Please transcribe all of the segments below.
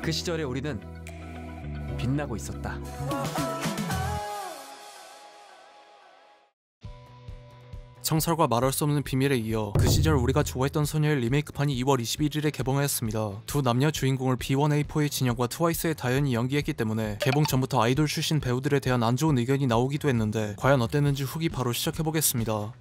그 시절에 우리는 빛나고 있었다. 청설과 말할 수 없는 비밀에 이어 그 시절 우리가 좋아했던 소녀의 리메이크판이 2월 21일에 개봉하였습니다. 두 남녀 주인공을 B1A4의 진영과 트와이스의 다현이 연기했기 때문에 개봉 전부터 아이돌 출신 배우들에 대한 안 좋은 의견이 나오기도 했는데 과연 어땠는지 후기 바로 시작해보겠습니다.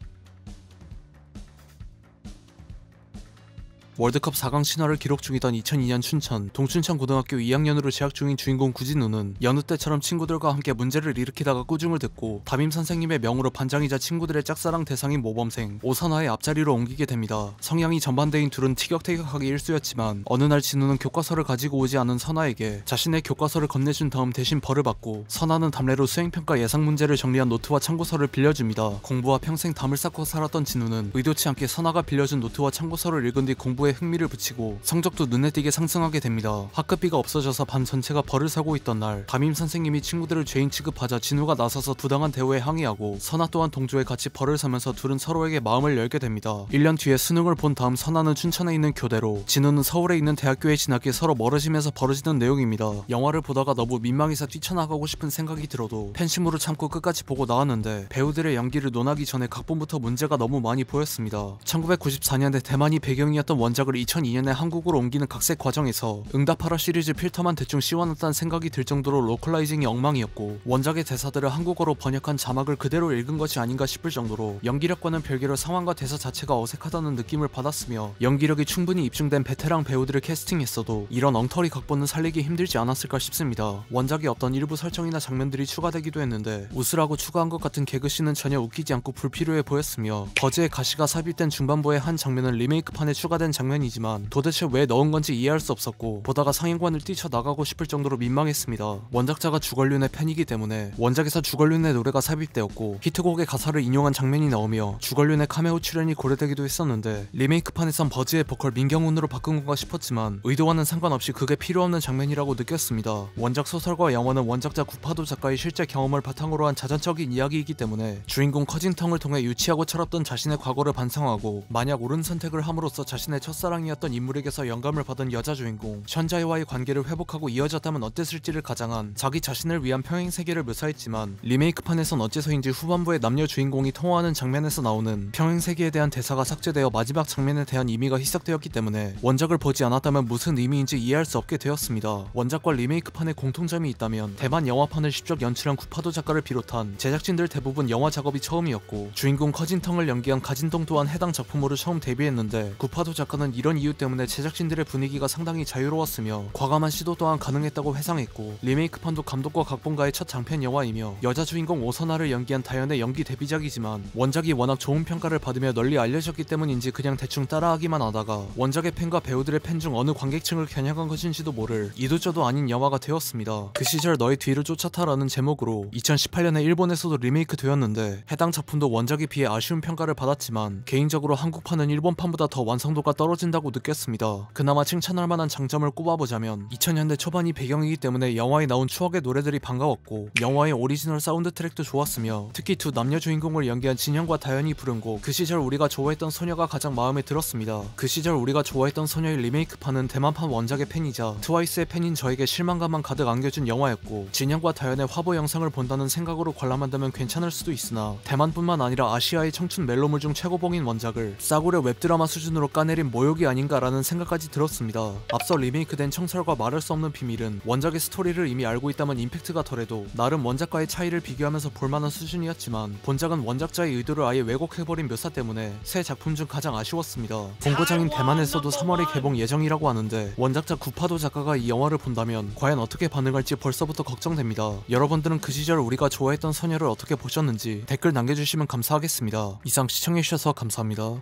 월드컵 4강 신화를 기록 중이던 2002년 춘천, 동춘천고등학교 2학년으로 재학 중인 주인공 구진우는 여느 때처럼 친구들과 함께 문제를 일으키다가 꾸중을 듣고 담임 선생님의 명으로 반장이자 친구들의 짝사랑 대상인 모범생 오선아의 앞자리로 옮기게 됩니다. 성향이 정반대인 둘은 티격태격하기 일쑤였지만 어느 날 진우는 교과서를 가지고 오지 않은 선아에게 자신의 교과서를 건네준 다음 대신 벌을 받고 선아는 답례로 수행평가 예상 문제를 정리한 노트와 참고서를 빌려줍니다. 공부와 평생 담을 쌓고 살았던 진우는 의도치 않게 선아가 빌려준 노트와 참고서를 읽은 뒤 공부에 흥미를 붙이고 성적도 눈에 띄게 상승하게 됩니다. 학급비가 없어져서 반 전체가 벌을 사고 있던 날 담임 선생님이 친구들을 죄인 취급하자 진우가 나서서 부당한 대우에 항의하고 선아 또한 동조에 같이 벌을 사면서 둘은 서로에게 마음을 열게 됩니다. 1년 뒤에 수능을 본 다음 선아는 춘천에 있는 교대로 진우는 서울에 있는 대학교에 진학해 서로 멀어지면서 벌어지는 내용입니다. 영화를 보다가 너무 민망해서 뛰쳐나가고 싶은 생각이 들어도 팬심으로 참고 끝까지 보고 나왔는데 배우들의 연기를 논하기 전에 각본부터 문제가 너무 많이 보였습니다. 1994년에 대만이 배경이었던 원작을 2002년에 한국으로 옮기는 각색 과정에서 응답하라 시리즈 필터만 대충 씌워놨다는 생각이 들 정도로 로컬라이징이 엉망이었고 원작의 대사들을 한국어로 번역한 자막을 그대로 읽은 것이 아닌가 싶을 정도로 연기력과는 별개로 상황과 대사 자체가 어색하다는 느낌을 받았으며 연기력이 충분히 입증된 베테랑 배우들을 캐스팅했어도 이런 엉터리 각본은 살리기 힘들지 않았을까 싶습니다. 원작에 없던 일부 설정이나 장면들이 추가되기도 했는데 웃으라고 추가한 것 같은 개그씬은 전혀 웃기지 않고 불필요해 보였으며 버즈의 가시가 삽입된 중반부의 한 장면은 리메이크판에 추가된 장면이지만 도대체 왜 넣은 건지 이해할 수 없었고 보다가 상영관을 뛰쳐나가고 싶을 정도로 민망했습니다. 원작자가 주걸륜의 팬이기 때문에 원작에서 주걸륜의 노래가 삽입되었고 히트곡의 가사를 인용한 장면이 나오며 주걸륜의 카메오 출연이 고려되기도 했었는데 리메이크판에선 버즈의 보컬 민경훈으로 바꾼 건가 싶었지만 의도와는 상관없이 그게 필요 없는 장면이라고 느꼈습니다. 원작 소설과 영화는 원작자 구파도 작가의 실제 경험을 바탕으로 한 자전적인 이야기이기 때문에 주인공 커진텅을 통해 유치하고 철없던 자신의 과거를 반성하고 만약 옳은 선택을 함으로써 자신의 첫사랑이었던 인물에게서 영감을 받은 여자 주인공 션자이와의 관계를 회복하고 이어졌다면 어땠을지를 가장한 자기 자신을 위한 평행 세계를 묘사했지만 리메이크판에선 어째서인지 후반부의 남녀 주인공이 통화하는 장면에서 나오는 평행 세계에 대한 대사가 삭제되어 마지막 장면에 대한 의미가 희석되었기 때문에 원작을 보지 않았다면 무슨 의미인지 이해할 수 없게 되었습니다. 원작과 리메이크판에 공통점이 있다면 대만 영화판을 직접 연출한 구파도 작가를 비롯한 제작진들 대부분 영화 작업이 처음이었고 주인공 커진텅을 연기한 가진동 또한 해당 작품으로 처음 데뷔했는데 구파도 작가는 이런 이유 때문에 제작진들의 분위기가 상당히 자유로웠으며 과감한 시도 또한 가능했다고 회상했고 리메이크판도 감독과 각본가의 첫 장편 영화이며 여자 주인공 오선아를 연기한 다현의 연기 데뷔작이지만 원작이 워낙 좋은 평가를 받으며 널리 알려졌기 때문인지 그냥 대충 따라하기만 하다가 원작의 팬과 배우들의 팬 중 어느 관객층을 겨냥한 것인지도 모를 이도저도 아닌 영화가 되었습니다. 그 시절 너의 뒤를 쫓아타라는 제목으로 2018년에 일본에서도 리메이크 되었는데 해당 작품도 원작에 비해 아쉬운 평가를 받았지만 개인적으로 한국판은 일본판보다 더 완성도가 떨어진다고 느꼈습니다. 그나마 칭찬할 만한 장점을 꼽아보자면 2000년대 초반이 배경이기 때문에 영화에 나온 추억의 노래들이 반가웠고 영화의 오리지널 사운드 트랙도 좋았으며 특히 두 남녀 주인공을 연기한 진현과 다현이 부른 곡 그 시절 우리가 좋아했던 소녀가 가장 마음에 들었습니다. 그 시절 우리가 좋아했던 소녀의 리메이크판은 대만판 원작의 팬이자 트와이스의 팬인 저에게 실망감만 가득 안겨준 영화였고 진현과 다현의 화보 영상을 본다는 생각으로 관람한다면 괜찮을 수도 있으나 대만뿐만 아니라 아시아의 청춘 멜로물 중 최고봉인 원작을 싸구려 웹드라마 수준으로 까내린 모욕이 아닌가라는 생각까지 들었습니다. 앞서 리메이크된 청설과 말할 수 없는 비밀은 원작의 스토리를 이미 알고 있다면 임팩트가 덜해도 나름 원작과의 차이를 비교하면서 볼만한 수준이었지만 본작은 원작자의 의도를 아예 왜곡해버린 묘사 때문에 새 작품 중 가장 아쉬웠습니다. 본고장인 대만에서도 3월에 개봉 예정이라고 하는데 원작자 구파도 작가가 이 영화를 본다면 과연 어떻게 반응할지 벌써부터 걱정됩니다. 여러분들은 그 시절 우리가 좋아했던 소녀를 어떻게 보셨는지 댓글 남겨주시면 감사하겠습니다. 이상 시청해주셔서 감사합니다.